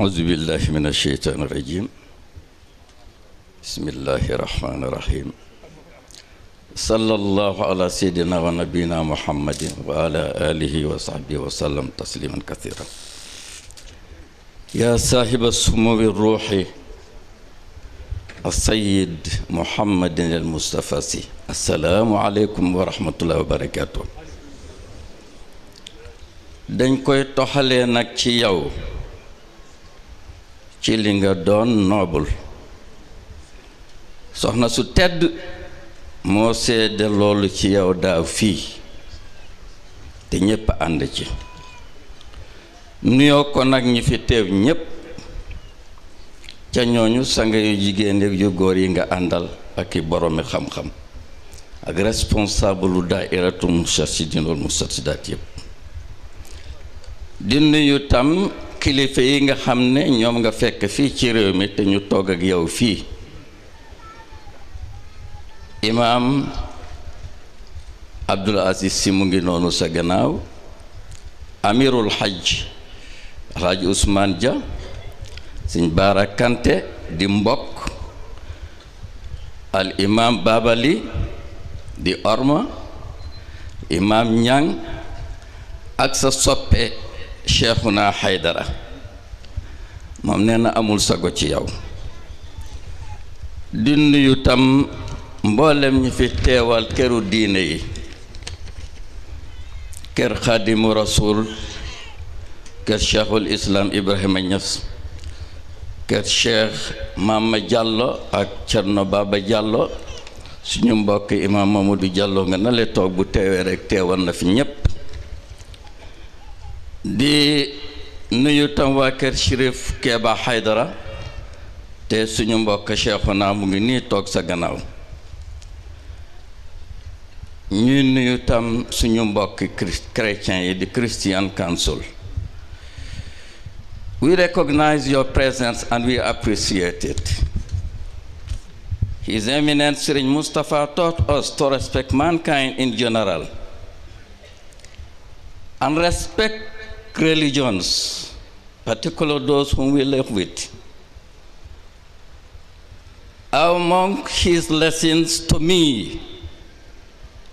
أعوذ بالله من الشيطان الرجيم بسم الله الرحمن الرحيم صلى الله على سيدنا ونبينا محمد وعلى آله وصحبه وسلم تسليما كثيرا يا صاحب السمو الروحي السيد محمد المصطفى السلام عليكم ورحمة الله وبركاته dañ koy toxalee nag ci yow ci li nga doon noobul soxna su tedd moo seede loolu ci yow daaw fii te ñépp ànd ci nuyoo ko nag ñi fi teew ñépp ca ñooñu sanga yu jigéen yu góor yi nga àndal ak i boroomi xam-xam ak responsable lu daairatu Moustarchidine wal Moustarchidaat yépp di nuyu tam kilifa yi nga xam ne ñoom nga fekk fii ci réew mi te ñu toog ak yow fii imaam Abdul Aziz Si mu ngi noonu sa gannaaw amirul hajj alhaji Ousmane Dia Sëñ Baara Kante di mbokk al imaam Babali di orma imaam Ñang ak sa soppe Cheikhuna Haydara moom nee na amul sago ci yow di nuyu tam mboolem ñi fi teewal këru diine yi kër Xaadimu Rasuul kër Cheikhul Islam Ibrahima Niass kër Cheikh Mama Diallo ak Cerno Baba Diallo suñu mbokk imam Mamadou Diallo nga na le toog bu teewee rek teewal na fi ñépp di nuyu tam waa kër Chérif Keba Haydara te suñu mbokk Cheikhuna mu ngi nii toog sa gannaaw ñuy nuyu tam suñu mbokk chrétien yi di Christian Council. We recognize your presence and we appreciate it. His Eminence Serigne Moustapha taught us to respect mankind in general and respect religions, particularly those whom we live with. Among his lessons to me,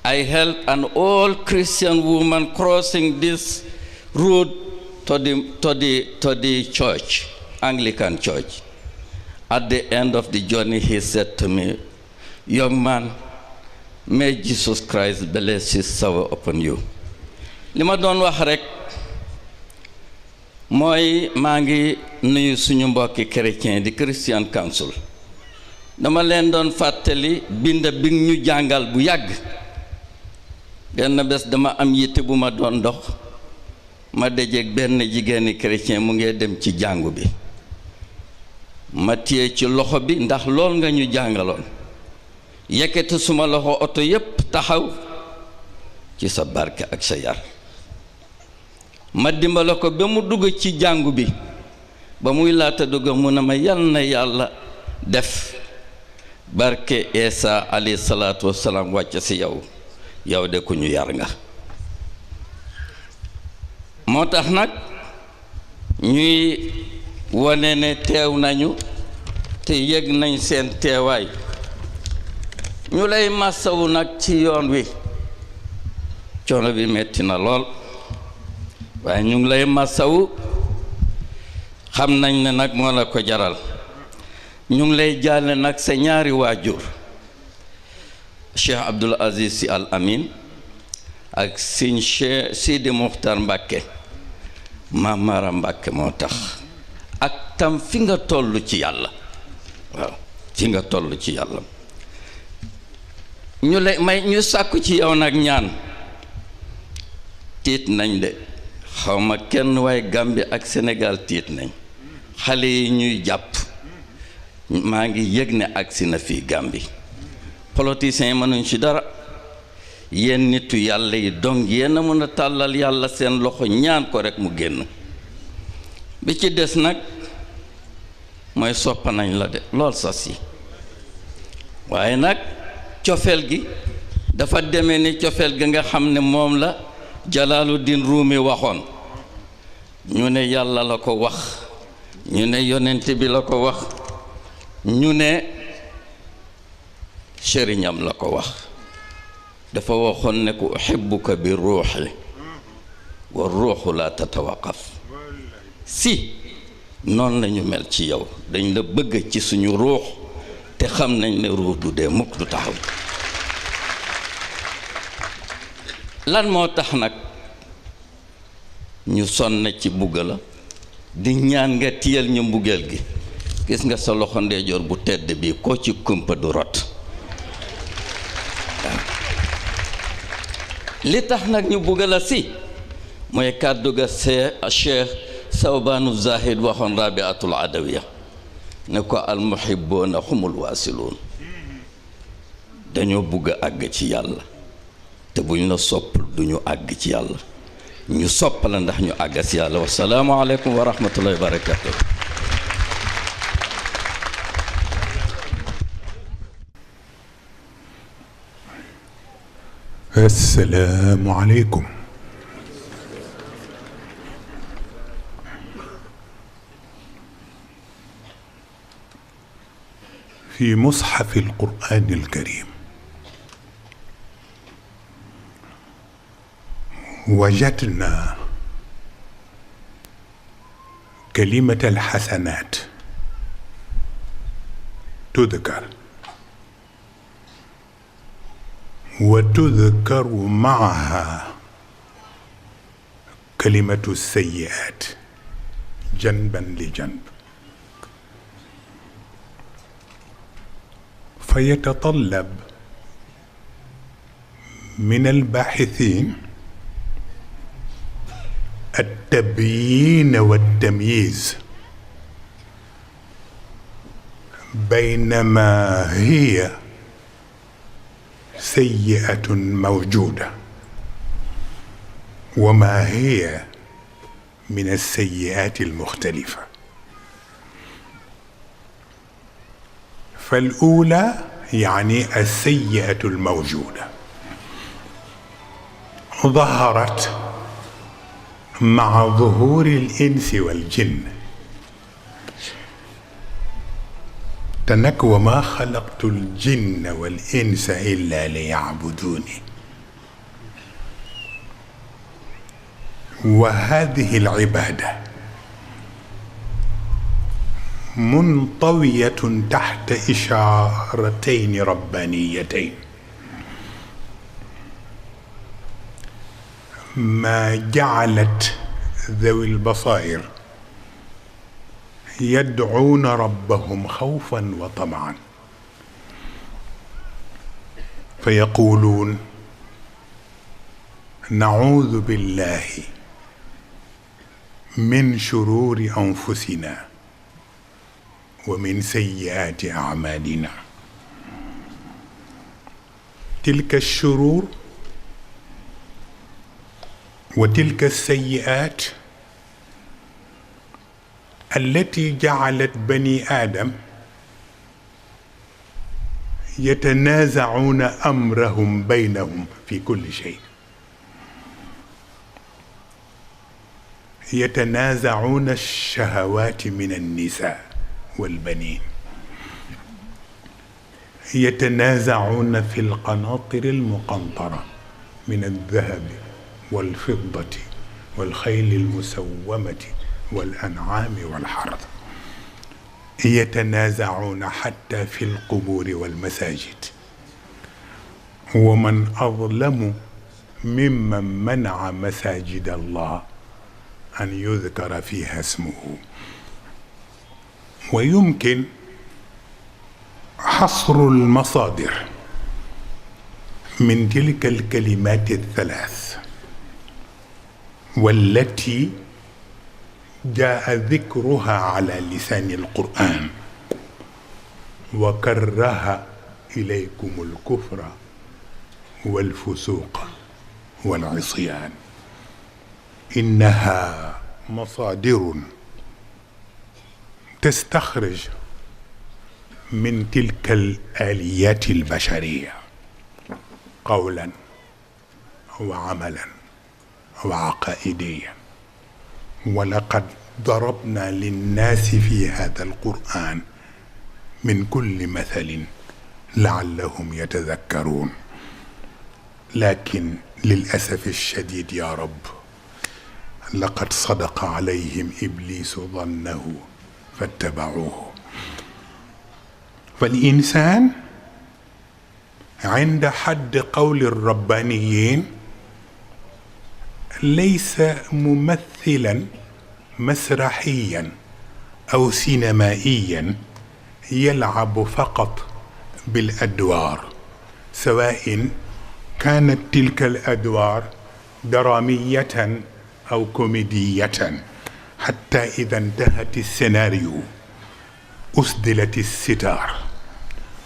I held an old Christian woman crossing this road to the church, Anglican church. At the end of the journey, he said to me, "Young man, may Jesus Christ bless his soul upon you." li ma doon wax rek mooy maa ngi nuyu suñu mbokki chrétien di Christian Council dama leen doon fàttali bind bi ñu jàngal bu yàgg benn bés dama am yitte bu ma doon dox ma dajeeg benn jigéeni chrétien mu ngi dem ci jàngu bi ma téye ci loxo bi ndax lool nga ñu jàngaloon yëkkati suma loxo oto yépp taxaw ci sa barke ak sa yar ma dimbale ko ba mu dugg ci jàngu bi ba muy laata dugg mu ne ma yal na yàlla def barke Isa alayhi salaatu wassalaam wàcc si yow yow de ku ñu yar nga moo tax nag ñuy wane ne teew nañu te yëg nañ seen teewaay ñu lay masawu nag ci yoon wi coono bi metti na lool waaye ñu ngi lay masawu xam nañ ne nag moo la ko jaral ñu ngi lay jaale nag sa ñaari waajur Cheikh Abdul Aziz Sy Al Amin ak Sëñ Cheikh Sidi Muxtar Mbàkke Mamara Mbàkke moo tax ak tam fi nga toll ci yàlla waaw fi nga toll ci yàlla ñu lay may ñu sàkku ci yow nag ñaan tiit nañ de xawma kenn waaye Gambie ak Sénégal tiit nañ xale yi ñuy jàpp maa ngi yëg ne agsi na fii Gambie politiciens yi mënuñ ci dara yéen nitu yàlla yi donc yéen a mën a tàllal yàlla seen loxo ñaan ko rek mu génn bi ci des nag mooy soppa nañ la de lool sas yi waaye nag cofeel gi dafa demee ni cofeel gi nga xam ne moom la Jalaaluddin Ruumi waxoon ñu ne yàlla la ko wax ñu ne yonent bi la ko wax ñu ne sëriñam la ko wax dafa waxoon ne ko uhibbuka bi ruuxi wa ruuxu la tatawaqaf si noonu lañu mel ci yow dañ la bëgg ci suñu ruux te xam nañ ne ruux du dee mukk du taxaw lan moo tax nag ñu sonn ci bugga la di ñaan nga tiyal ñu mbugeel gi gis nga sa loxo ndeyjoor bu tedd bi ko ci kumpa du rot li tax nag ñu bugga la si mooy kàddu ga Cheikh Sawbaanu Zahid waxoon Rabiatul Adawiya ne ko almuhibboona humul waasiluun dañoo bugg a àgg ci yàlla te buñ la sopp duñu àgg ci yàlla ñu sopp la ndax ñu àgg ci yàlla wasalaamu aleykum wa rahmatullahi wa barakatuh assalaamu aleykum في مصحف القرآن الكريم وجدنا كلمة الحسنات تذكر وتذكر معها كلمة السيئات جنبا لجنب فيتطلب من الباحثين التبيين والتمييز بين ما هي سيئة موجودة وما هي من السيئات المختلفة. فالأولى يعني السيئة الموجودة ظهرت مع ظهور الإنس والجن وما خلقت الجن والإنس إلا ليعبدوني. وهذه العبادة منطوية تحت إشارتين ربانيتين: ما جعلت ذوي البصائر يدعون ربهم خوفا وطمعا فيقولون: نعوذ بالله من شرور أنفسنا ومن سيئات أعمالنا. تلك الشرور وتلك السيئات التي جعلت بني آدم يتنازعون أمرهم بينهم في كل شيء، يتنازعون الشهوات من النساء والبنين، يتنازعون في القناطر المقنطرة من الذهب والفضة والخيل المسومة والأنعام والحرث، يتنازعون حتى في القبور والمساجد. ومن أظلم ممن منع مساجد الله أن يذكر فيها اسمه. ويمكن حصر المصادر من تلك الكلمات الثلاث والتي جاء ذكرها على لسان القرآن: وكره إليكم الكفر والفسوق والعصيان. إنها مصادر تستخرج من تلك الآليات البشرية قولا وعملا وعقائديا. ولقد ضربنا للناس في هذا القرآن من كل مثل لعلهم يتذكرون. لكن للأسف الشديد يا رب لقد صدق عليهم إبليس ظنه فاتبعوه. فالإنسان عند حد قول الربانيين ليس ممثلا مسرحيا أو سينمائيا يلعب فقط بالأدوار، سواء كانت تلك الأدوار درامية أو كوميدية، حتى إذا انتهت السيناريو أسدلت الستار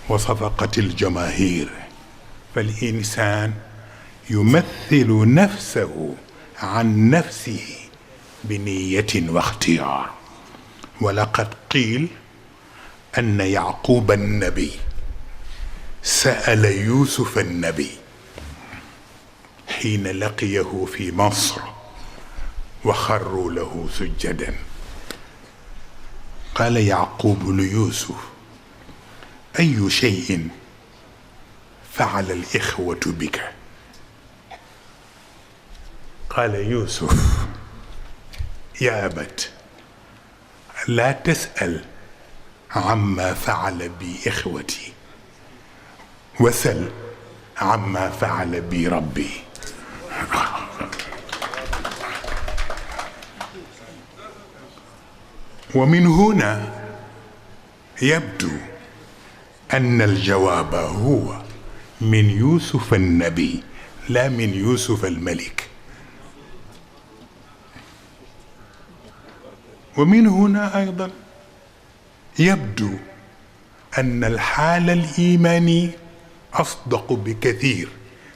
وصفقت الجماهير، فالإنسان يمثل نفسه عن نفسه بنية واختيار. ولقد قيل أن يعقوب النبي سأل يوسف النبي حين لقيه في مصر وخروا له سجدا، قال يعقوب ليوسف: أي شيء فعل الإخوة بك؟ قال يوسف: يا أبت لا تسأل عما فعل بي إخوتي، وسل عما فعل بي ربي. ومن هنا يبدو أن الجواب هو من يوسف النبي لا من يوسف الملك. ومن هنا أيضا يبدو أن الحال الإيماني أصدق بكثير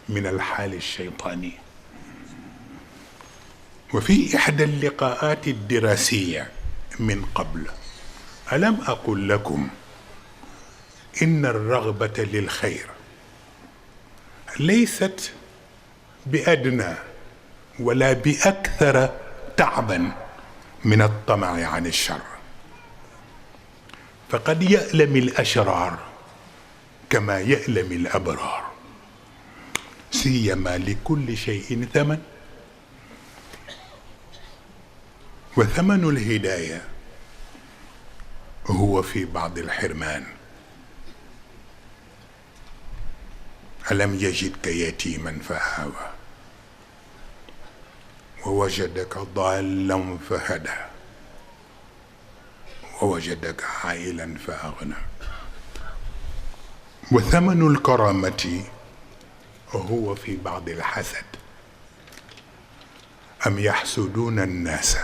من الحال الشيطاني. وفي إحدى اللقاءات الدراسية من قبل ألم أقل لكم إن الرغبة للخير ليست بأدنى ولا بأكثر تعبا من الطمع عن الشر، فقد يألم الأشرار كما يألم الأبرار، سيما لكل شيء ثمن، وثمن الهداية هو في بعض الحرمان. ألم يجدك يتيما فآوى ووجدك ضالا فهدى ووجدك عائلا فأغنى. وثمن الكرامة هو في بعض الحسد. أم يحسدون الناس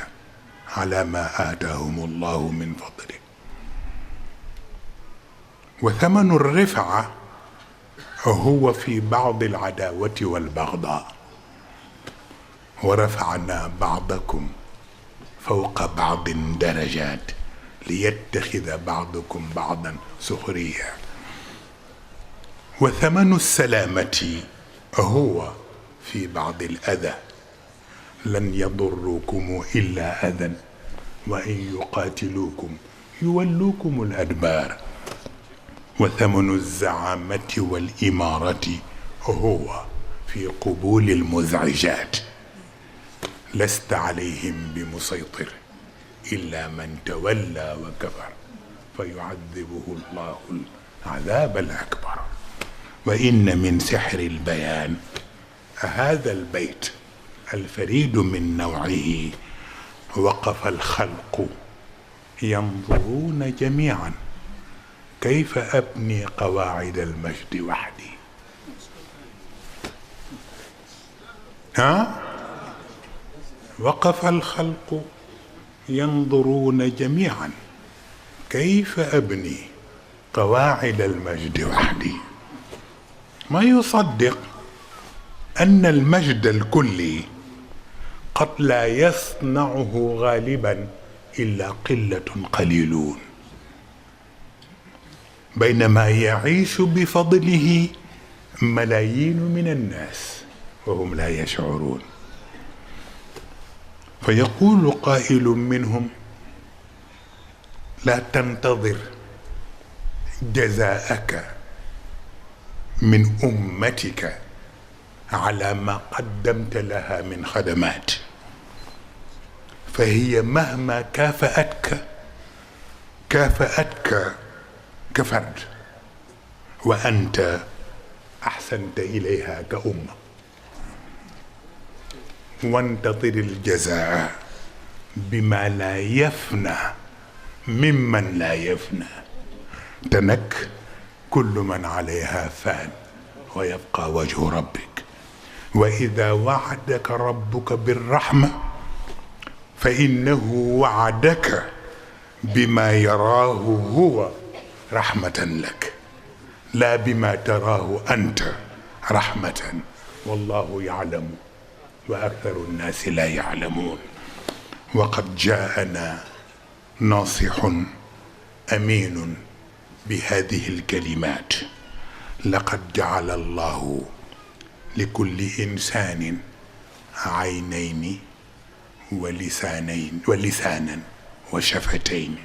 على ما آتاهم الله من فضله. وثمن الرفعة هو في بعض العداوة والبغضاء. ورفعنا بعضكم فوق بعض درجات ليتخذ بعضكم بعضا سخريا. وثمن السلامة هو في بعض الأذى. لن يضروكم إلا أذى وإن يقاتلوكم يولوكم الأدبار. وثمن الزعامة والإمارة هو في قبول المزعجات. لست عليهم بمسيطر إلا من تولى وكفر فيعذبه الله العذاب الأكبر. وإن من سحر البيان هذا البيت الفريد من نوعه وقف الخلق ينظرون جميعا كيف أبني قواعد المجد وحدي. وقف الخلق ينظرون جميعا كيف أبني قواعد المجد وحدي. ما يصدق أن المجد الكلي قد لا يصنعه غالبا إلا قلة قليلون، بينما يعيش بفضله ملايين من الناس وهم لا يشعرون. فيقول قائل منهم: لا تنتظر جزاءك من أمتك على ما قدمت لها من خدمات، فهي مهما كافأتك كفرد وأنت أحسنت إليها كأمة. وانتظر الجزاء بما لا يفنى ممن لا يفنى. تنك كل من عليها فان ويبقى وجه ربك. وإذا وعدك ربك بالرحمة فإنه وعدك بما يراه هو رحمة لك، لا بما تراه أنت رحمة. والله يعلم وأكثر الناس لا يعلمون. وقد جاءنا ناصح أمين بهذه الكلمات: لقد جعل الله لكل إنسان عينين ولسانا وشفتين،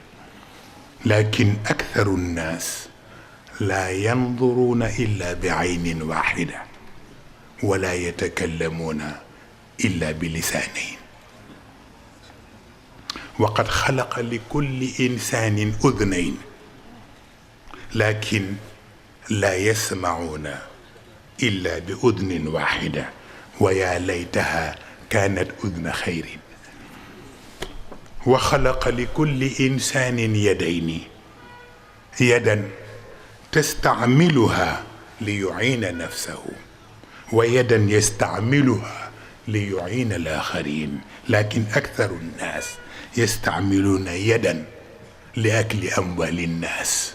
لكن أكثر الناس لا ينظرون إلا بعين واحدة ولا يتكلمون إلا بلسانين. وقد خلق لكل إنسان أذنين لكن لا يسمعون إلا بأذن واحدة، ويا ليتها كانت أذن خير. وخلق لكل إنسان يدين، يدا تستعملها ليعين نفسه ويدا يستعملها ليعين الآخرين، لكن أكثر الناس يستعملون يدا لأكل أموال الناس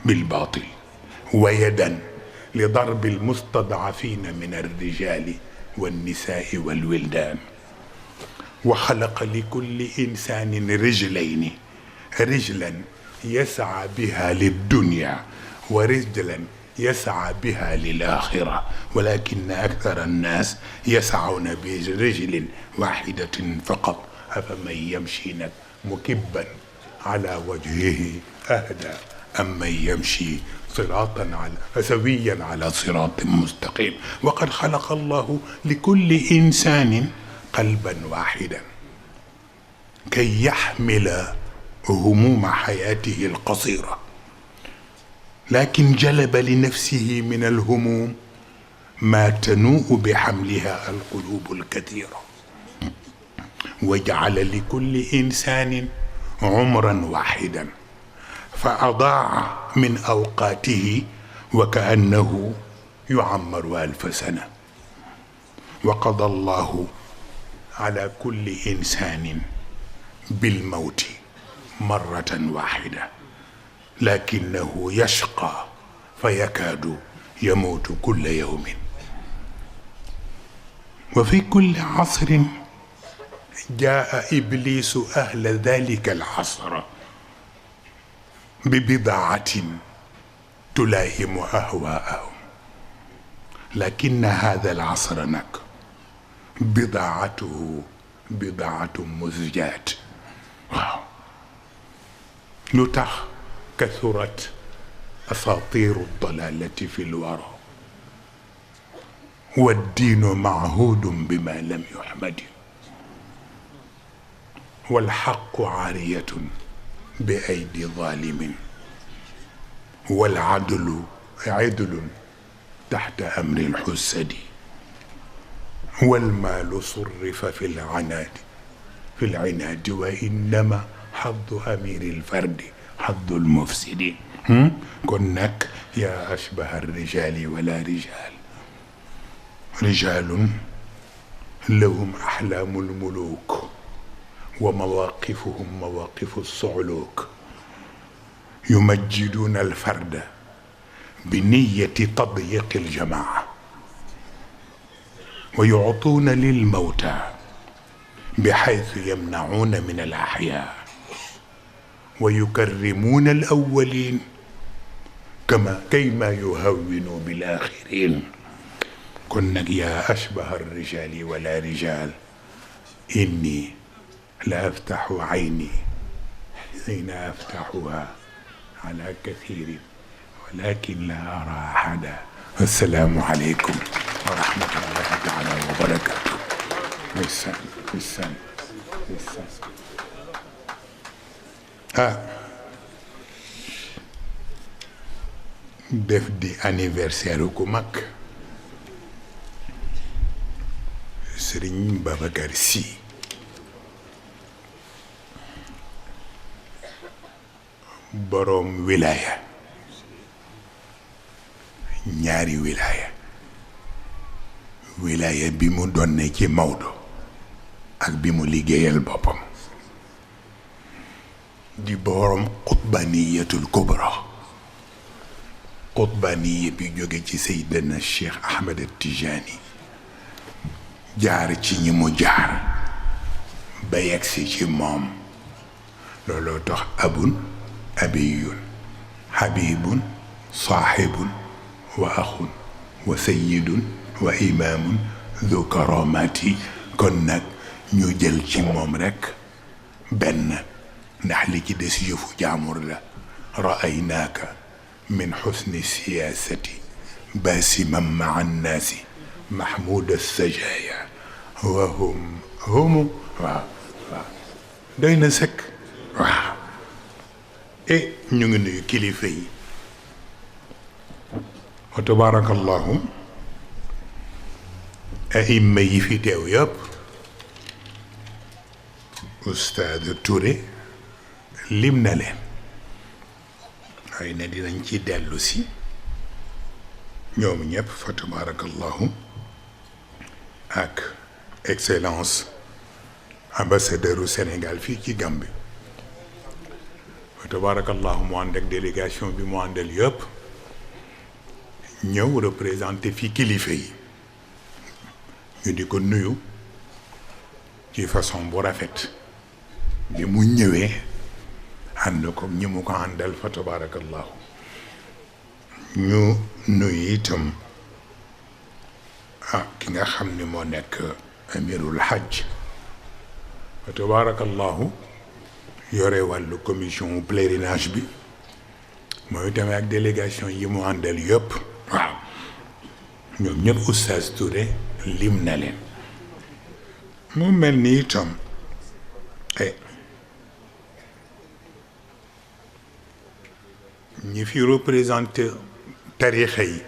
بالباطل، ويدا لضرب المستضعفين من الرجال والنساء والولدان. وخلق لكل إنسان رجلين، رجلا يسعى بها للدنيا ورجلا يسعى بها للآخرة، ولكن أكثر الناس يسعون برجل واحدة فقط. أفمن يمشي مكبا على وجهه أهدى أمن يمشي سويا على صراط مستقيم. وقد خلق الله لكل إنسان قلبا واحدا كي يحمل هموم حياته القصيرة، لكن جلب لنفسه من الهموم ما تنوء بحملها القلوب الكثيرة. وجعل لكل إنسان عمرا واحدا فأضاع من أوقاته وكأنه يعمر 1000 سنة. وقضى الله على كل إنسان بالموت مرة واحدة، لكنه يشقى فيكاد يموت كل يوم. وفي كل عصر جاء إبليس أهل ذلك العصر ببضاعة تلائم أهواءهم، لكن هذا العصر بضاعته بضاعة مزجات. لتخ كثرت أساطير الضلالة في الورى، والدين معهود بما لم يحمد، والحق عارية بأيدي ظالم، والعدل عدل تحت أمر الحسد، والمال صرف في العناد وإنما حظ أمير الفرد حظ المفسد. كنك يا أشبه الرجال ولا رجال، رجال لهم أحلام الملوك ومواقفهم مواقف الصعلوك، يمجدون الفرد بنية تضييق الجماعة، ويعطون للموتى بحيث يمنعون من الأحياء، ويكرمون الأولين كيما يهونوا بالآخرين. كنك يا أشبه الرجال ولا رجال، إني لا أفتح عيني حين أفتحها على كثير ولكن لا أرى أحدا. السلام عليكم ورحمة الله تعالى وبركاته. def di anniversaire ku mag Serigne Babacar Sy boroom wilaya, ñaari wilaya bi mu donne ci Maodo ak bi mu liggéeyal boppam, di boroom qutbaniyatul kubra, qutbaniya bi jóge ci Seydina Cheikh Ahmed Tijani jaar ci ñi mu jaar ba yegsi ci moom. looloo tax abun abiyun habibun saaxibun wa axun wa sayidun wa imaamun du karamati. kon nag ñu jël ci moom rekk benn, ndax li ci des yëfu jaamur la. raaynaaka min xusni siyaasati baasiman maa annaasi mahmuud sajaaya wa hum waaw doy na sëkk. waaw ñu ngi nuyu kilifa yi wa tabaarakallahu, aimma yi fi teew yëpp. Oustaz Touré lim na leen, xëy na dinañ ci dellu si ñoom ñëpp fa tabaarakallahu, ak excellence ambassadeur u Sénégal fii ci Gambie fa tabaarakallahu, mu ànd ak délégation bi mu àndal yëpp ñëw représenté fi kilifa yi. ñu di ko nuyu ci façon bu rafet bi mu ñëwee ànd ko ñi mu ko àndal fa tabaarakallahu. ñu nuyu itam ki nga xam ni moo nekk amirul hajj fa tabaarakallahu, yore wàllu commission pèlerinage bi, mooy tamit ak délégation yi mu àndal yëpp. waaw ñoom ñëpp Oustaz Touré lim na leen. mu mel ni itam ñi fi représenté tarixa yi,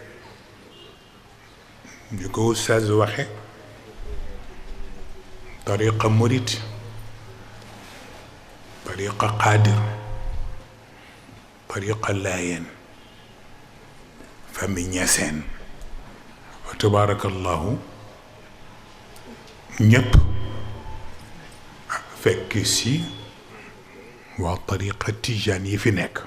ñu ko Oustaz waxe, tariqa murit, tariqa qaadir, tariqa laayeen, famille ñaseen, wa tabaarakallahu, ñëpp fekk si waa tariqa tijaan yi fi nekk.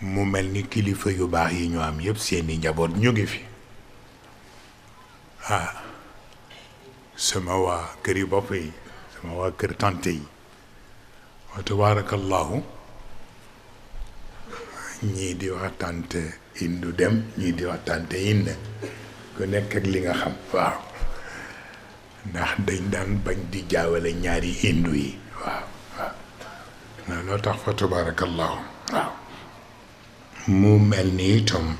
mu mel ni kilifa yu baax yi ñu am yëpp seeni njaboot ñu ngi fi. sama waa kër yi bopp yi, sama waa kër tante yi, wa tabaarakallahu, ñii di wax tante Indu Dem, ñii di wax tante Inde, ku nekk ak li nga xam. waaw ndax dañ daan bañ di jaawale ñaari indu yi. waaw loo tax fa tabaarakallahu. waaw mu mel ni itam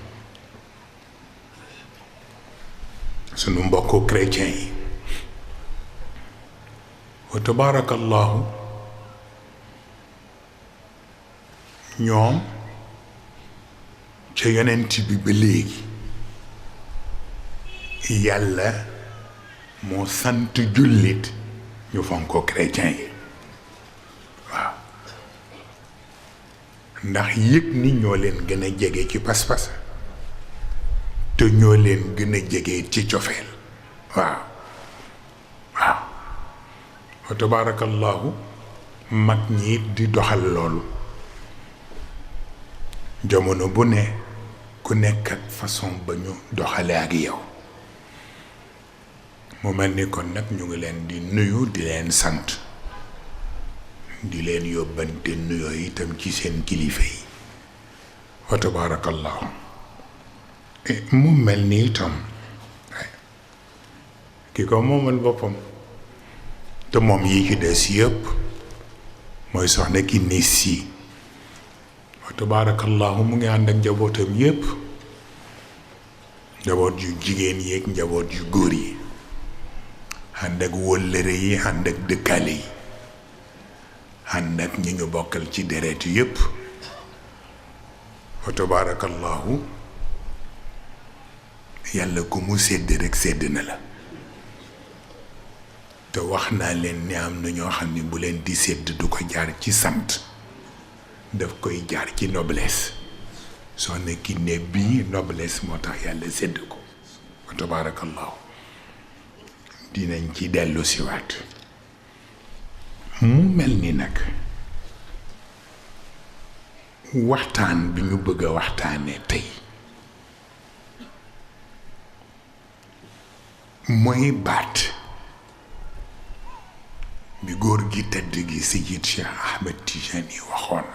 sunu mbokku chrétien yi, wa tabaarakallahu, ñoom ca yonent bi ba léegi yàlla moo sant jullit ñu fonko chrétien yi. waaw ndax yëg ni ñoo leen gën a jege ci pas-pas te ñoo leen gën a jege ci cofeel. waaw wa tabaarakallahu, mag ñi di doxal loolu. jamono bu ne ku nekk ak façon ba ñu doxale ak yow. mu mel ni kon nag ñu ngi leen di nuyu, di leen sant, di leen yóbbante nuyoo itam ci seen kilifa yi. wa tabaarakallahu. mu mel ni itam ki ko moomal boppam te moom yi ci des yëpp mooy soxna Kiné Sy wa tabaarakallahu mu ngi ànd ak njabootam yépp njaboot yu jigéen yi ak njaboot yu góor yi ànd ak wëllëre yi ànd ak dëkkaale yi ànd ak ñi ñu bokkal ci deret yépp wa tabaarakallahu yàlla ku mu sédd rekk sédd na la te wax naa leen ni am na ñoo xam ne bu leen di sédd du ko jaar ci sant daf koy jaar ci noblesse soxna Kiné bii noblesse moo tax yàlla sédd ko wa tabaarakallahu dinañ ci dellu siwaat mu mel ni nag waxtaan bi ñu bëgg a waxtaanee tey mooy baat bi góor gi tëdd gi Seyid Cheikh Ahmed Tijani waxoon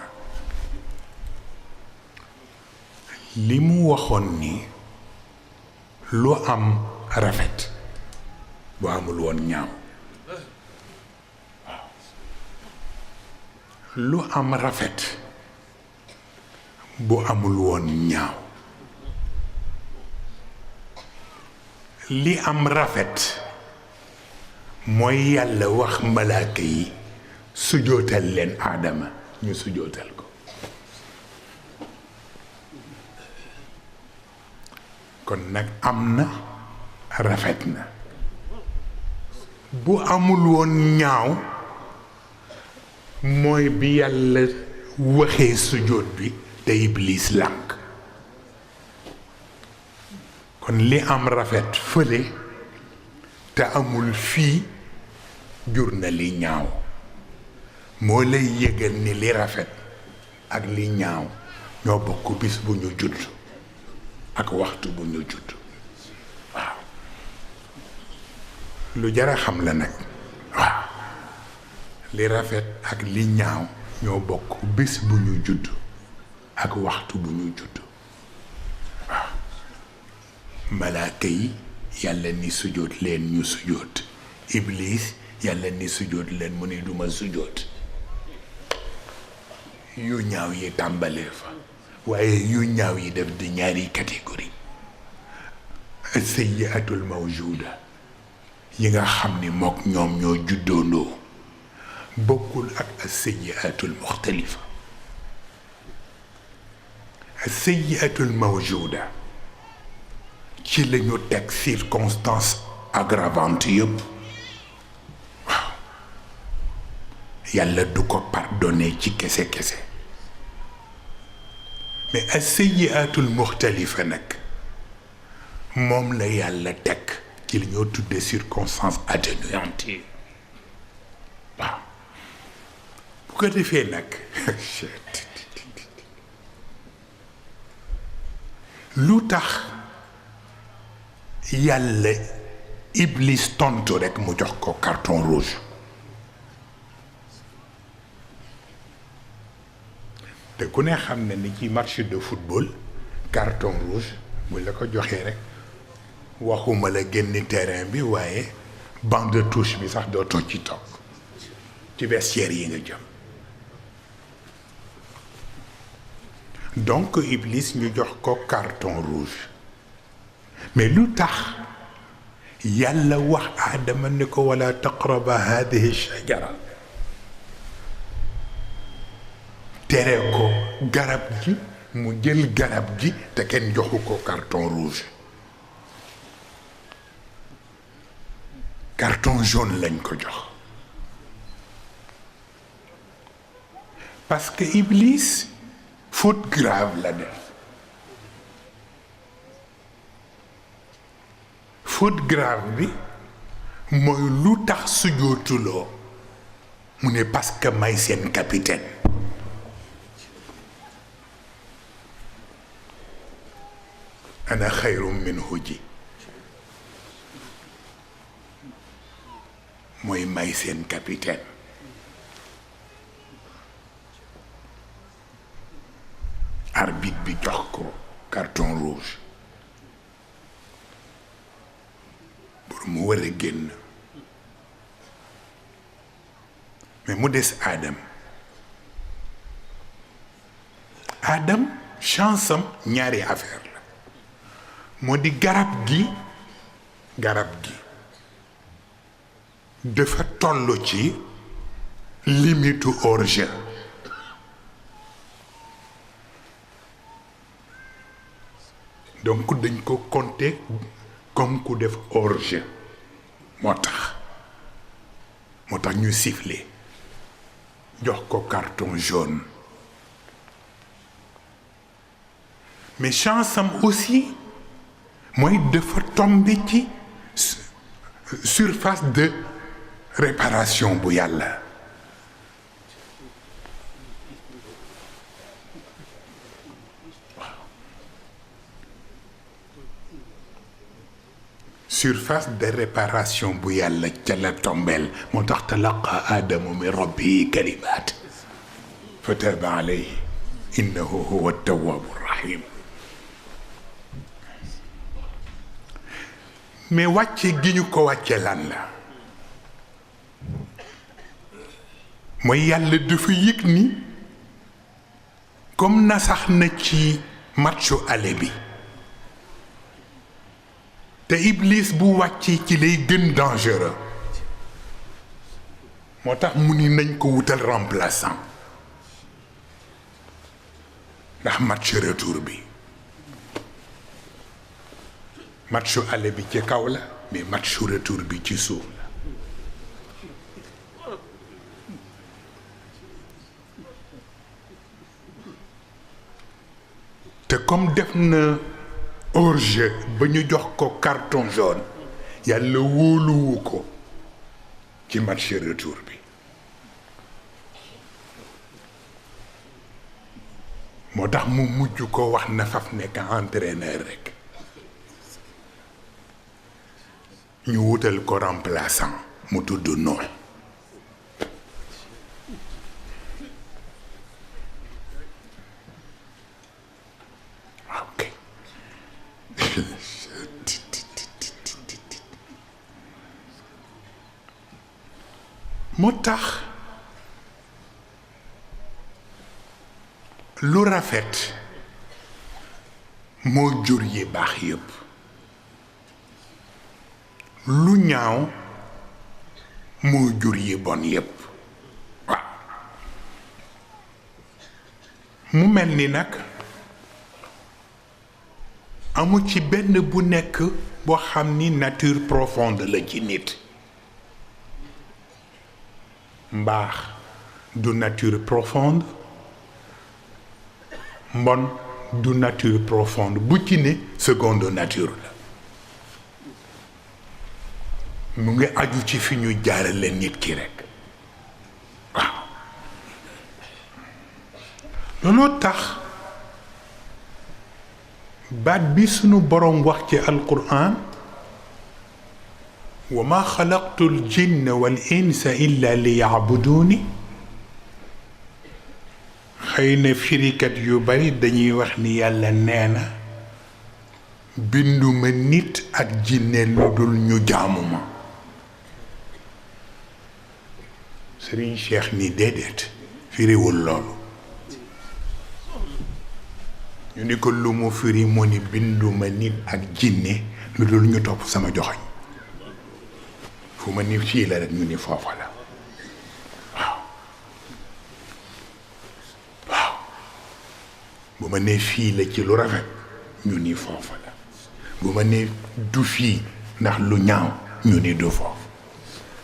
li mu waxoon ni lu am rafet bu amul woon ñaaw lu am rafet bu amul woon ñaaw li am rafet mooy yàlla wax malaaka yi sujootal leen aadama ñu sujootal ko kon nag am na rafet na bu amul woon ñaaw mooy bi yàlla waxee sujoot bi te Iblis lànk kon li am rafet fële te amul fii jur na li ñaaw moo lay yëgal ni li rafet ak li ñaaw ñoo bokk bis bu ñu judd ak waxtu bu ñu judd waaw lu jara xam la nag waaw li rafet ak li ñaaw ñoo bokk bis bu ñu judd ak waxtu bu ñu judd waaw malaaka yi yàlla ni sujjóot leen ñu sujjóot Iblis yàlla ni sujjóot leen mu ni duma sujjóot yu ñaaw yi tàmbalee fa waaye yu ñaaw yi def di ñaari catégorie sayyiatul mawjuda yi nga xam ni mook ñoom ñoo juddoondoo bokkul ak sayyiatul muxtalifa sayyiatul mawjuda ci lañu teg circonstance aggravante yëpp waaw yàlla du ko pardonner ci kese mais as-sayyi'atul muxtalifa nag moom la yàlla teg ci li ñoo tuddee circonstance atténuante waaw bu ko defee nag lu tax yàlla Iblis tontu rekk mu jox ko carton rouge te ku ne xam na ni ci match de football carton rouge bu la ko joxee rekk waxuma la génn terrain bi waaye banc de touche bi sax dootoo ci toog ci vestiaire yi nga jëm donc Iblis ñu jox ko carton rouge mais lu tax yàlla wax aadama ni ko wala taqraba hadihi shajara tere ko garab gi mu jël garab gi te kenn joxu ko carton rouge carton jaune lañ ko jox parce que Iblis faute grave la def faute grave bi mooy lu tax sujootuloo mu ne parce que may seen capitaine ana xayrum minhu ji mooy may seen capitaine arbitre bi jox ko carton rouge pour mu war a génn mais mu des Adam Adam chance am ñaari affaire la moo di garab gi dafa toll ci limitu hors-jeu donc dañ ko compter comme ku def hors-jeu moo tax ñu siffler jox ko carton jaune mais chance am aussi mooy dafa tomber ci surface de réparation bu yàlla surface de réparation bu yàlla ca la tombeel moo tax talaqa aadamu min rabbihi kalimaat fa taaba alayhi innahu huwa tawaabu rahim mais wàcce gi ñu ko wàcce lan la mooy yàlla dafa yëg ni comme nasax na ci matchu ale bi te Iblis bu wàccee ci lay gën dangereux moo tax mu ni nañ ko wutal remplaçant ndax match retour bi matchu aller bi ci kaw la mais matchu retour bi ci suuf la te comme def na hors-jeu ba ñu jox ko carton jaune yàlla wóoluwu ko ci match retour bi moo tax mu mujj ko wax na faf nekk entraîneur rek ñu wutal ko remplaçant mu tudd noonu ok moo tax lu rafet moo jur yi baax yépp lu ñaaw moo jur yi bon yépp waaw mu mel ni nag amu ci benn bu nekk boo xam ni nature profonde la ci nit mbaax du nature profonde mbon du nature profonde bu ci ne seconde nature la mu ngi aju ci fi ñu jaarale nit ki rekk waaw looloo tax baat bi sunu boroom wax ci alquran wa ma xalaqtu l jinna wal insa illa li yacbuduuni xëy na firikat yu bari dañuy wax ni yàlla nee na binduma nit ak jinne lu dul ñu jaamu ma Sëriñ Cheikh ni déedéet firiwul loolu ñu ni ko lu mu firi mu ni binduma nit ak jinne lu dul ñu topp sama joxoñ fu ma ni fii la rek ñu ni foofa la waaw waaw bu ma nee fii la ci lu rafet ñu ni foofa la bu ma nee du fii ndax lu ñaaw ñu ni du foofu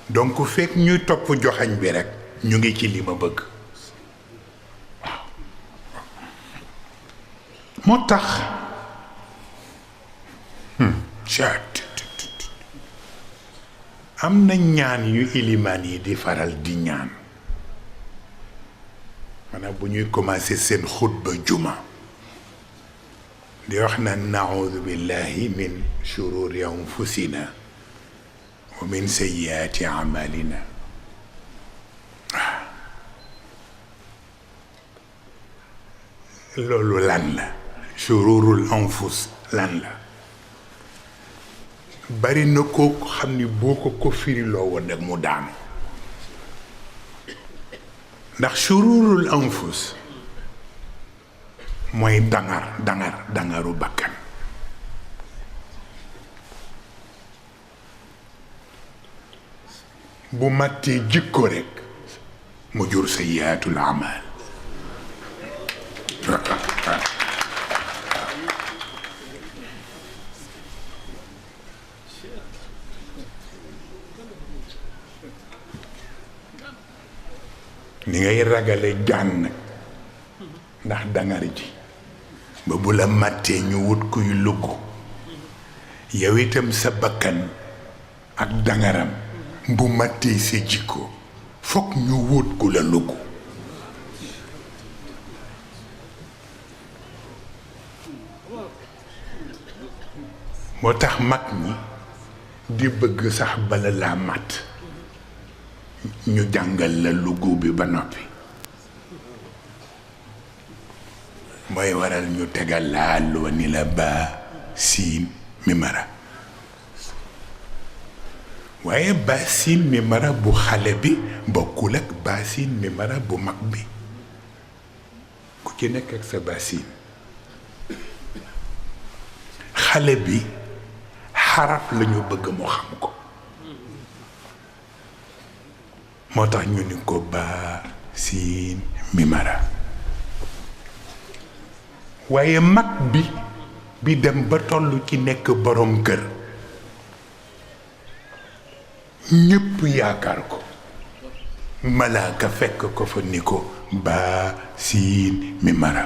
donc fekk ñuy topp joxañ bi rek ñu ngi ci li ma bëgg waaw moo tax am na ñaan yu ilimaan yi di faral di ñaan maanaam bu ñuy commencé seen xutba juma di wax na naudu billahi min shururi anfusina wa min sayyiati amalina loolu lan la shururul anfus lan la bari na ko xam ni boo ko firiloo woon rek mu daanu ndax shururul anfus mooy dangaru bakkan. bu màttee jikko rekk mu jur sayyiaatul amal. ni ngay ragale jaan nag ndax dangar ji ba bu la màttee ñu wut kuy lugg yow itam sa bakkan ak dangaram bu màttee sa jikko fokk ñu wut ku la lugg. moo tax mag ñi di bëgg sax bala laa màtt ñu jàngal la lugu bi ba noppi. mooy waral ñu tegal la àlluwa ni la baa siin mi mara. waaye baa siin mi mara bu xale bi bokkul ak baa siin mi mara bu mag bi. ku ci nekk ak sa baa siin. xale bi xaraf lañu bëgg mu xam ko. moo tax ñu ni ko baa siin mi mara. waaye mag bi dem ba toll ci nekk borom kër ñépp yaakaar ko. malaaka fekk ko fa ni ko baa siin mi mara.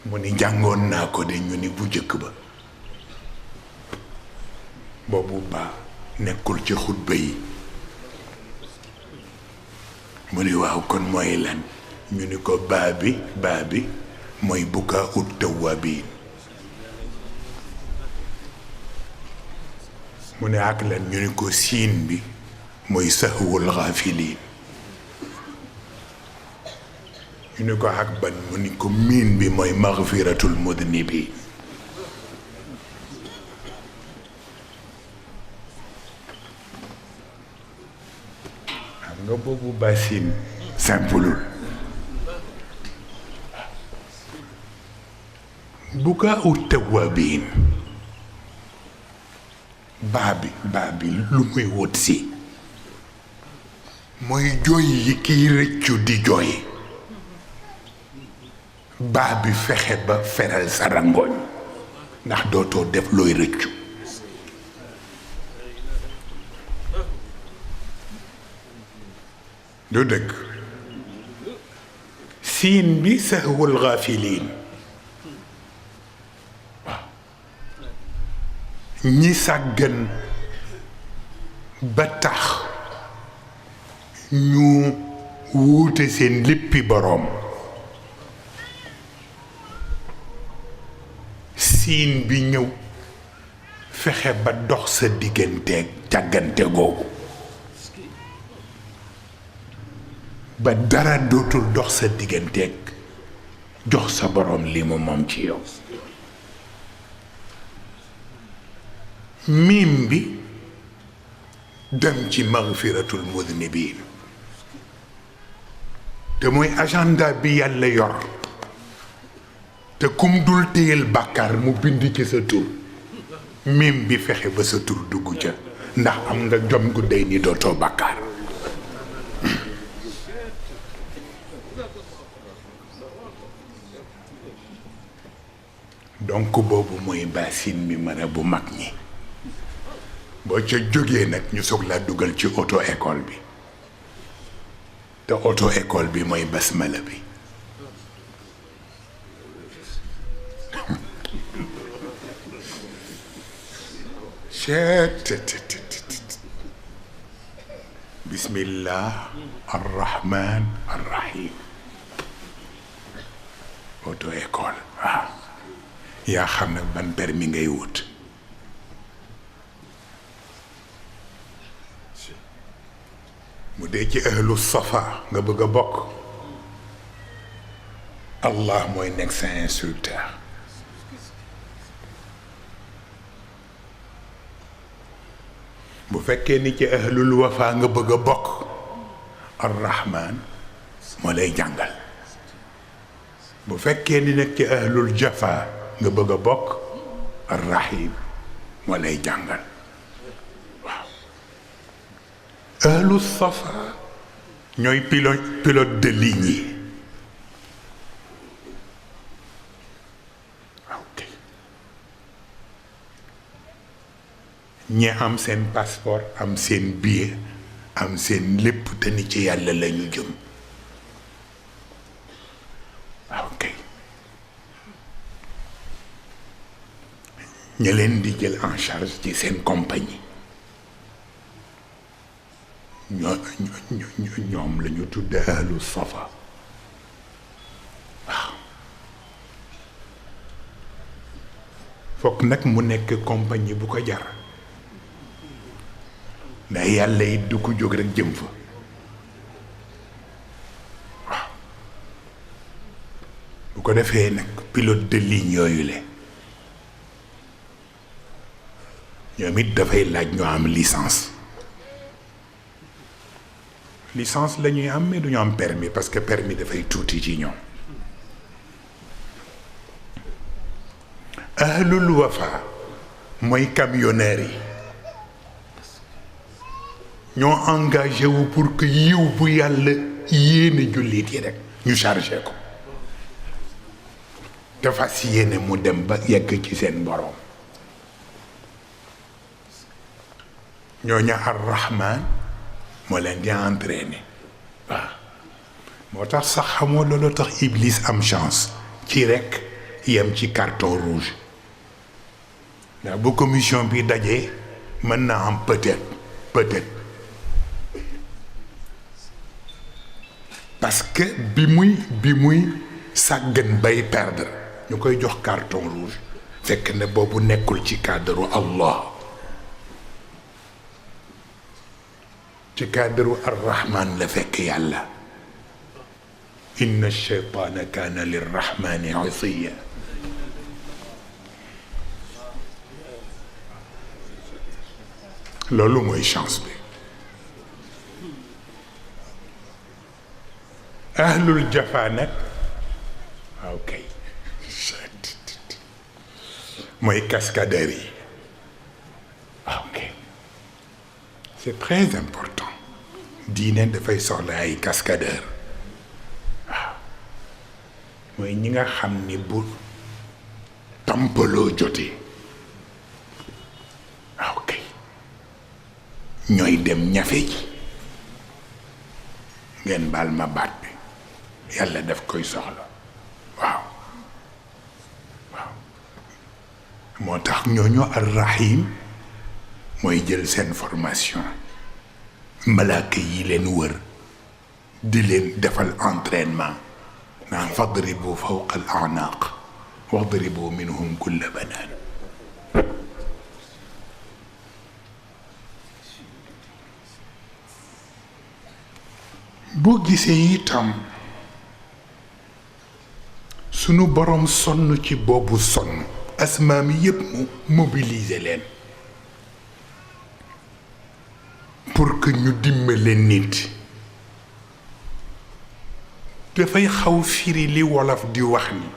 mu ni jàngoon naa ko de ñu ni bu jëkk ba boobu baa nekkul ci xutba yi. mu ni waaw kon mooy lan ñu ni ko baa bi mooy bukaa ut tawaabiin. mu ne ak lan ñu ni ko siin bi mooy sahwul xaafiliin. ñu ni ko ak ban mu ni ko miin bi mooy maxfiratul mudnibiin. xam nga boobu basin simpleul. bukaa ut tawaabiin baa bi lu muy wut si mooy jooy yi kiy rëccu di jooy. baa bi fexe ba feral sa rangooñ ndax dootoo def looy rëccu. du dëgg. siin bi sahwul xaafiliin. ñi sàggan ba tax ñu wuute seen léppi boroom. siin bi ñëw fexe ba dox sa digganteeg càggante googu ba dara dootul dox sa digganteeg jox sa boroom li mu moom ci yow. miim bi dem ci magfiratul mudnibiin te mooy agenda bi yàlla yor te kum dul téyel bàkkaar mu bind ci sa tur. miim bi fexe ba sa tur dugg ca ndax am nga jom gu dey ni dootoo bàkkaar. donc boobu mooy basin mi mara bu mag ñi. boo ca jógee nag ñu soog laa dugal ci auto école bi te auto école bi mooy basmala bi. bismillah arrahman arrahim. auto école waaw yaa xam nag ban permis ngay wut. mu dee ci ahlu safa nga bëgg a bokk. Allah mooy nekk sa instructeur. bu fekkee ni ci ahlul wafa nga bëgg a bokk. Ar-Rahman moo lay jàngal bu fekkee ni nag ci ahlul jafa nga bëgg a bokk arrahim moo lay jàngal waaw ahlul safa ñooy pilote de ligne yi ok ñi am seen passeport am seen billet am seen lépp te ni ci yàlla la ñu jëm ok ña leen di jël en charge ci seen compagnie ñoom la ñu tudd ahlu safa waaw fokk nag mu nekk compagnie bu ko jar ndax yàlla it du ko jóg rek jëm fa waaw bu ko defee nag pilote de ligne yooyu le ñoom it dafay laaj ñu am licence la ñuy am mais du ñu am permis parce que permis dafay tuuti ci ñoom ahlul wafa mooy camionneur yi ñoo engagé wu pour que yiw bu yàlla yéene jullit yi rek ñu chargé ko dafa si yéene mu dem ba yegg ci seen boroom ñooñu ar-Rahman moo leen di entraîné waaw moo tax sax xamoo loolu tax Iblis am chance ci rek yem ci carton rouge ndax bu commission bi dajee mën na am peut-être parce que bi muy sàggan bay perdre ñu koy jox carton rouge fekk ne boobu nekkul ci cadre Allah ci cadre ar-Rahman la fekk yàlla inna shaytaana kaana lir-Rahmani asiya loolu mooy chance bi ahlul jafa nag ok mooy cascadeurs yi ok c'est très important diine dafay soxla ay cascadeurs waaw mooy ñi nga xam ni bu tampaloo jotee ok ñooy dem ñafe ji ngeen baal ma baat bi yàlla daf koy soxla waaw moo tax ñooñu ar-Rahim mooy jël seen formation malaaka yi leen wër di leen defal entraînement naan fadribu fawqa al-a'naq wadribu minhum kulla banaan boo gisee itam sunu borom sonn ci boobu sonn asmaam yépp mu mobiliser leen pour que ñu dimbale nit dafay xaw firi li wolof di wax ni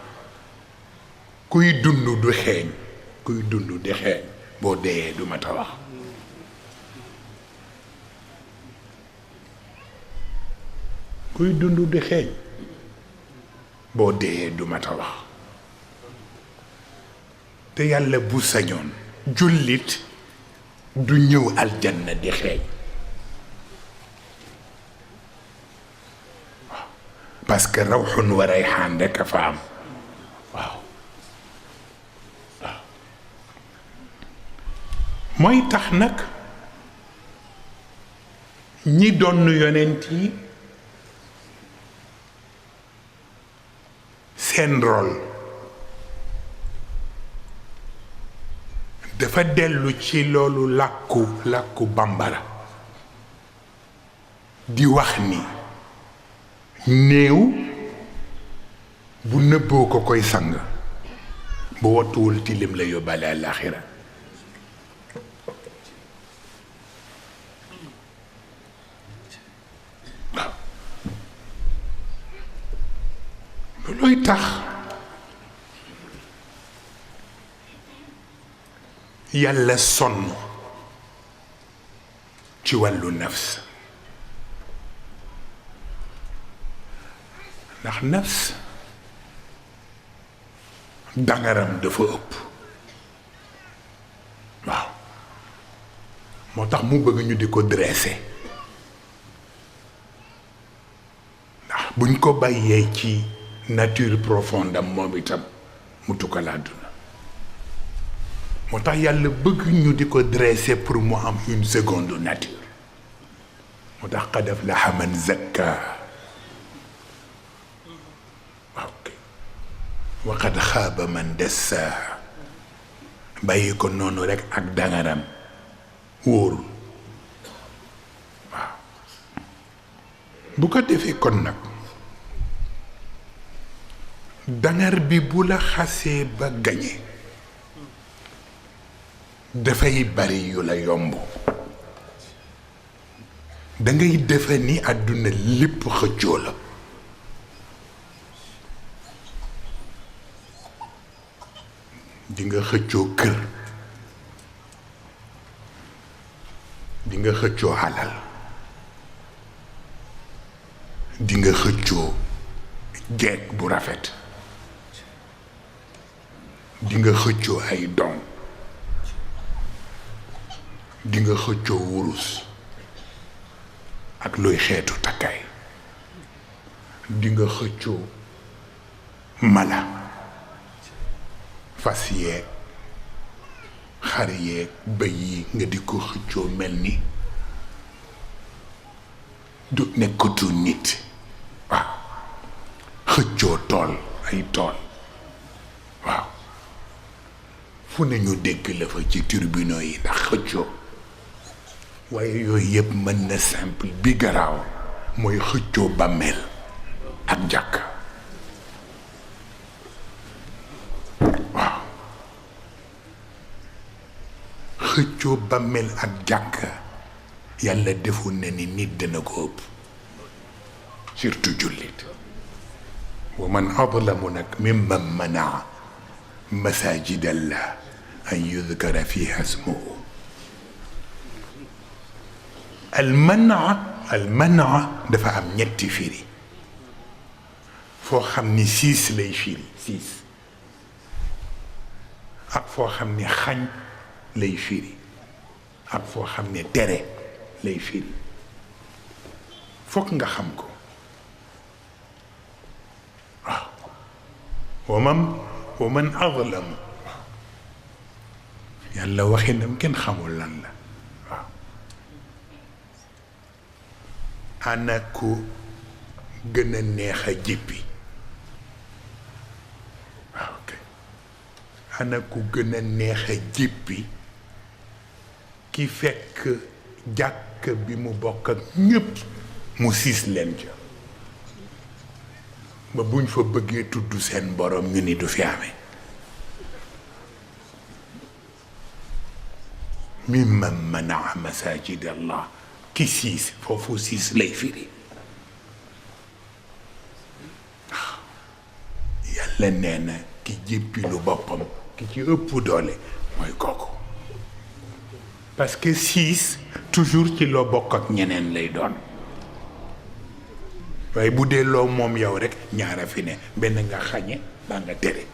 kuy dund du xeeñ kuy dund di xeeñ boo deyee du mat a wax kuy dund di xeeñ boo deyee du mat a wax te yàlla bu sañoon jullit du ñëw aljanna di xeeñ waaw parce que rawxun wa rayxaan rekk a fa am waaw mooy tax nag ñi doon yonent yi seen rôle dafa dellu ci loolu làkku bambara di wax ni néew bu nëbboo ko koy sang bu wattuwul tilim la yóbbaale àllaaxira waaw loolooy tax yàlla sonn ci wàllu nafs ndax nafs dangaram dafa ëpp waaw moo tax mu bëgg ñu di ko dresser ndax buñ ko bàyyee ci nature profonde am moom itam mu tukkal àdduna moo tax yàlla bëgg ñu di ko dresser pour mu am une seconde nature moo tax qad aflaha man zakka wa qad xaaba man dassaa bàyyi ko noonu rekk ak dangaram wóorul waaw bu ko defee kon nag dangar bi bu la xasee ba gañe dafay bari yu la yomb dangay defe ni àdduna lépp xëccoo la di nga xëccoo kër di nga xëccoo alal di nga xëccoo jeeg bu rafet di nga xëccoo ay don di nga xëccoo wurus ak looy xeetu takkaay di nga xëccoo mala fas yeeg xar yeeg bëy yi nga di ko xëccoo mel ni du nekkatu nit waaw xëccoo tool ay tool waaw fu ne ñu dégg la fa ci tribunaux yi ndax xëccoo waaye yooyu yëpp mën na simple bi garaaw mooy xëccoo bàmmeel ak jàkk waaw xëccoo bàmmeel ak jàkk yàlla defoon na ni nit dana ko ëpp surtout jullit wa man adlamu nag mimman manaa masajid allah an yudkara fiha ismuhu almanaa dafa am ñetti firi foo xam ni siis lay firi siis ak foo xam ni xañ lay firi ak foo xam ne tere lay firi fokk nga xam ko waaw wa man azlamu yàlla waxinam kenn xamul lan la waaw ana ku gën a neex a jippi waaw kay ana ku gën a neex a jippi ki fekk jàkk bi mu bokk ak ñépp mu siis leen ca ba buñ fa bëggee tudd seen borom ñu ni du fi amee mimman manaa masajid allah ki siis foofu siis lay firi yàlla nee na ki jéppilu boppam ki ci ëpp doole mooy kooku parce que siis toujours ci loo bokk ak ñeneen lay doon waaye bu dee loo moom yow rek ñaara fi ne benn nga xañe baa nga tere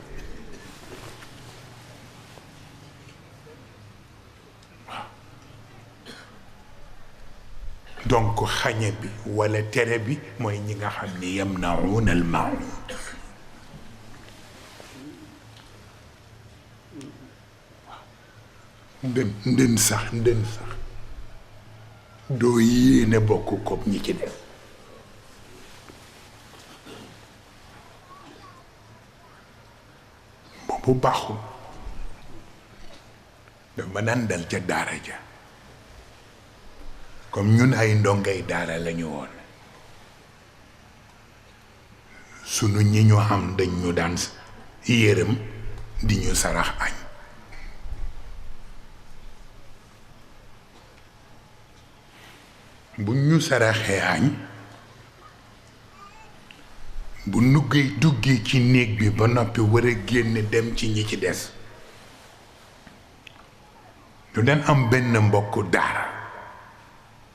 waaw donc xañe bi walla tere bi mooy ñi nga xam ni yamna'una al-ma'un ndën sax doo yéene bokk kook ñi ci def bu baaxul dama naan dal ca daara ja comme ñun ay ndongay daara lañu woon sunu ñi ñu am dañ ñu daan yërëm di ñu sarax añ bu ñu saraxee añ bu nuggee duggee ci néeg bi ba noppi war a génn dem ci ñi ci des lu daan am benn mbokku daara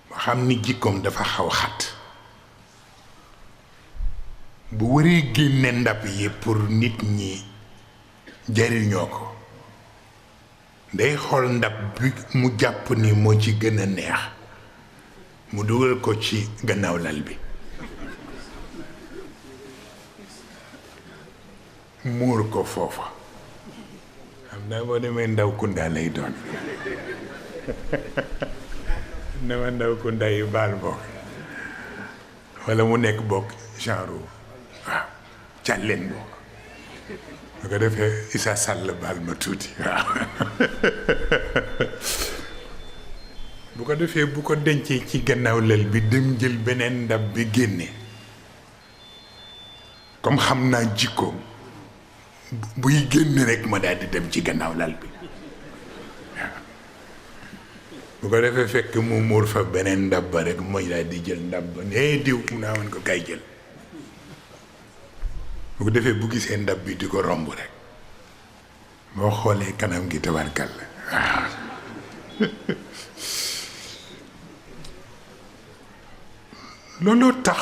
ba xam ni jikkoom dafa xaw xat bu waree génne ndab yi pour nit ñi jariñoo ko day xool ndab bi mu jàpp ni moo ci gën a neex mu dugal ko ci gannaaw lal bi muur ko foofa xam naa boo demee ndaw kunda lay doon dama ndaw kunda yu baal bokk walla mu nekk bokk genre waaw càlleen bokk bu ko defee Issa Sall baal ma tuuti waaw bu ko defee bu ko dencee ci gannaaw lal bi dem jël beneen ndab bi génne comme xam naa jikkoom buy génn rek ma daal di dem ci gannaaw lal bi waaw bu ko defee fekk mu muur fa beneen ndab ba rek mooy daal di jël ndab ba nee diw mu naa woon ko kay jël bu ko defee bu gisee ndab bi di ko romb rek boo xoolee kanam gi tabarkal la waaw looloo tax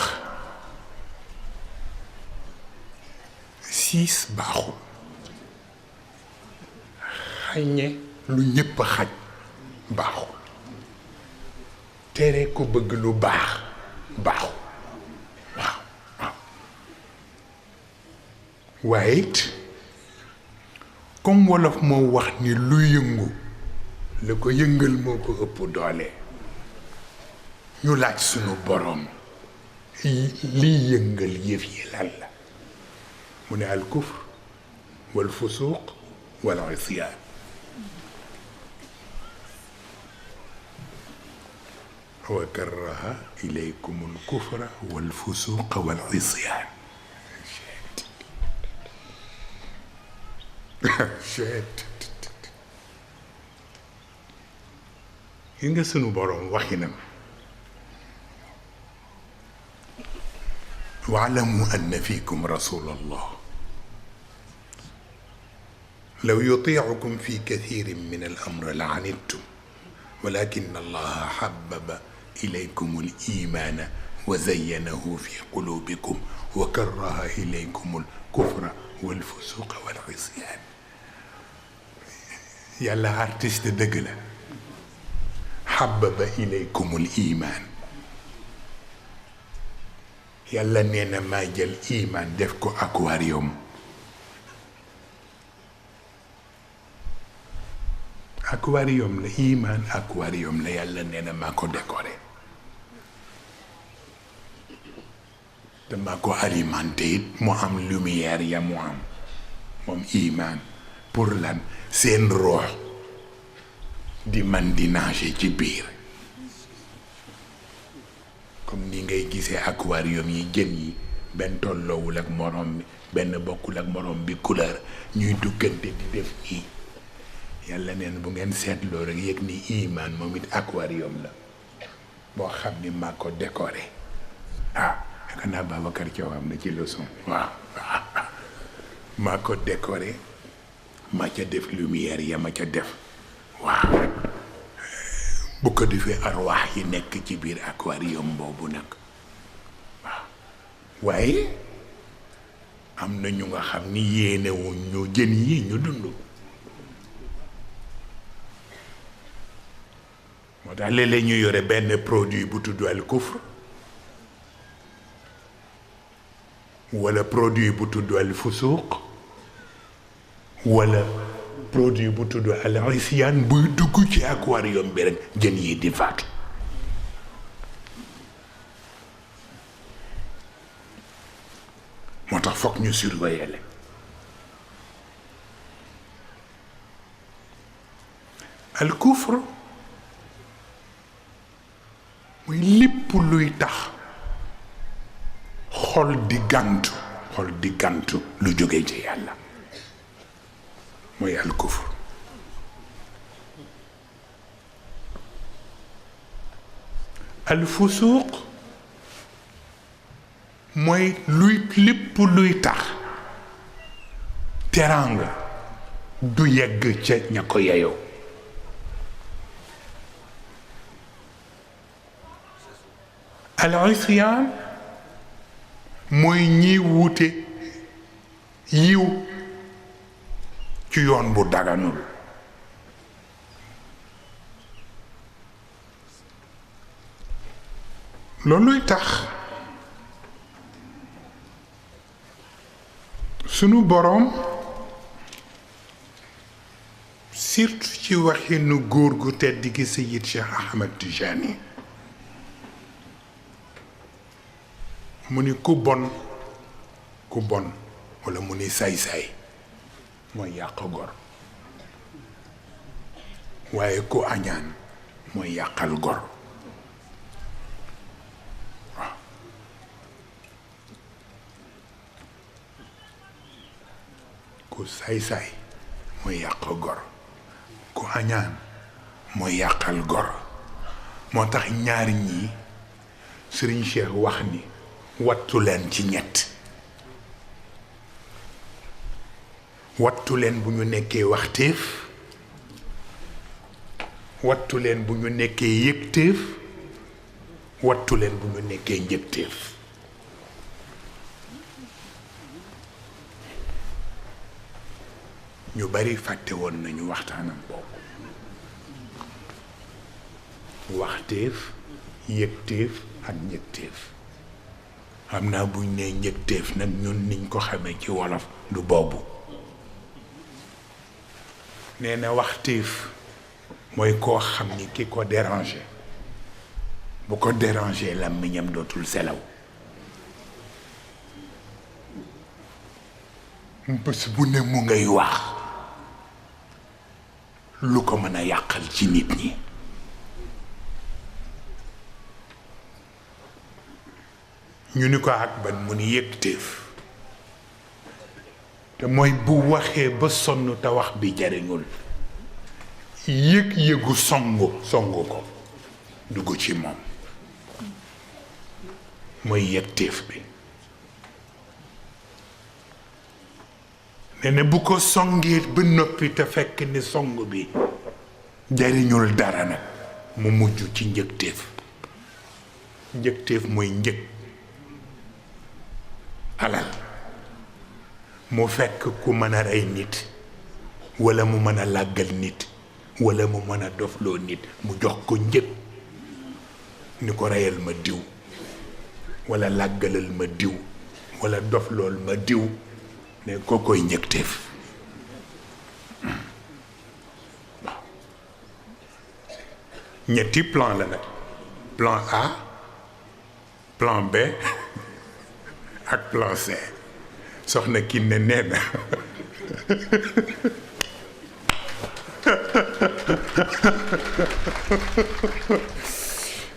siis baaxul xaññe lu ñépp a xaj baaxul tere ko bëgg lu baax baaxul waaw waaw waaye it comme wolof moo wax ni lu yëngu la ko yëngal moo ko ëpp doole ñu laaj sunu boroom liy yëngal yëf yi lan la mu ne al kufr wal fusuq wal isyaan wa karaha ilaykum al kufra wal fusuq wal isyaan yi nga sunu boroom waxinam واعلموا أن فيكم رسول الله لو يطيعكم في كثير من الأمر لعنتم ولكن الله حبب إليكم الإيمان وزينه في قلوبكم وكره إليكم الكفر والفسوق والعصيان يلا artiste dëgg la حبب إليكم الإيمان yàlla nee na maa jël iman def ko aquarium aquarium la iman aquarium la yàlla nee na maa ko décoré te maa ko alimenté it mu am lumière ya mu am moom iman pour lan seen roox di man di nager ci biir comme ni ngay gisee aquarium yi jën yi benn tolloowul ak morom bi benn bokkul ak morom bi couleur ñuy duggante di def nii yàlla neen bu ngeen seetloo rek yëg ni iman moom it aquarium la boo xam ni maa ko décoré yaakaar naa Babacar Thiaw am na ci leçon waaw maa ko décoré maa ca def lumière ya ma ca def waaw bu ko defee arwaax yi nekk ci biir aquarium boobu nag waaw waaye am na ñu nga xam ni yéenewuñ ñu jën yi ñu dund moo tax léeg-léeg ñu yore benn produit bu tudd al kufr wala produit bu tudd al fusuq wala produit bu tudd al isyaan buy dugg ci aquarium bi rek jën yi di faatu moo tax foog ñu surveiller leen al kufr muy lépp luy tax xol di gàntu lu jóge ci yàlla mooy al kufr al fusuuq mooy lépp luy tax teraanga du yegg ca ña ko yeyoo al isyaan mooy ñiy wuute yiw ci yoon bu daganul looluy tax sunu boroom surtout ci waxinu góor gu tedd gi Seyid Cheikh Ahmed Tijani mu ni ku bon walla mu ni saay-saay mooy yàq gor waaye ku añaan mooy yàqal gor waaw ku saay-saay mooy yàq gor ku añaan mooy yàqal gor moo tax ñaari ñii Sëriñ Cheikh wax ni wattu leen ci ñett wattu leen bu ñu nekkee waxteef wattu leen bu ñu nekkee yëgteef wattu leen bu ñu nekkee njëgteef ñu bari fàtte woon nañu waxtaanam boobu waxteef yëgteef ak njëgteef xam naa buñ nee njëgteef nag ñun niñ ko xamee ci wolof du boobu nee na waxteef mooy koo xam ni ki ko déranger bu ko déranger làmmiñam dootul selaw bés bu ne mu ngay wax lu ko mën a yàqal ci nit ñi ñu ni ko ak ban mu ni yëgteef te mooy bu waxee ba sonn te wax bi jariñul yëg-yëgu songu ko dugg ci moom mooy yëgteef bi nee na bu ko songee ba noppi te fekk ni song bi jariñul dara nag mu mujj ci njëgteef mooy njëg alal mu fekk ku mën a rey nit walla mu mën a làggal nit walla mu mën a dofloo nit mu jox ko njëg ni ko reyal ma diw walla làggalal ma diw walla doflool ma diw ne ko koy njëgteef ñetti plan la nag plan A plan B ak plan C soxna Kiné nee na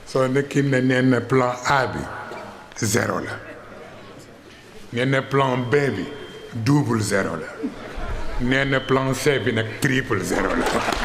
soxna Kiné nee na plan A bi 0 la nee na plan B bi double 0 la nee na plan C bi nag triple 0 la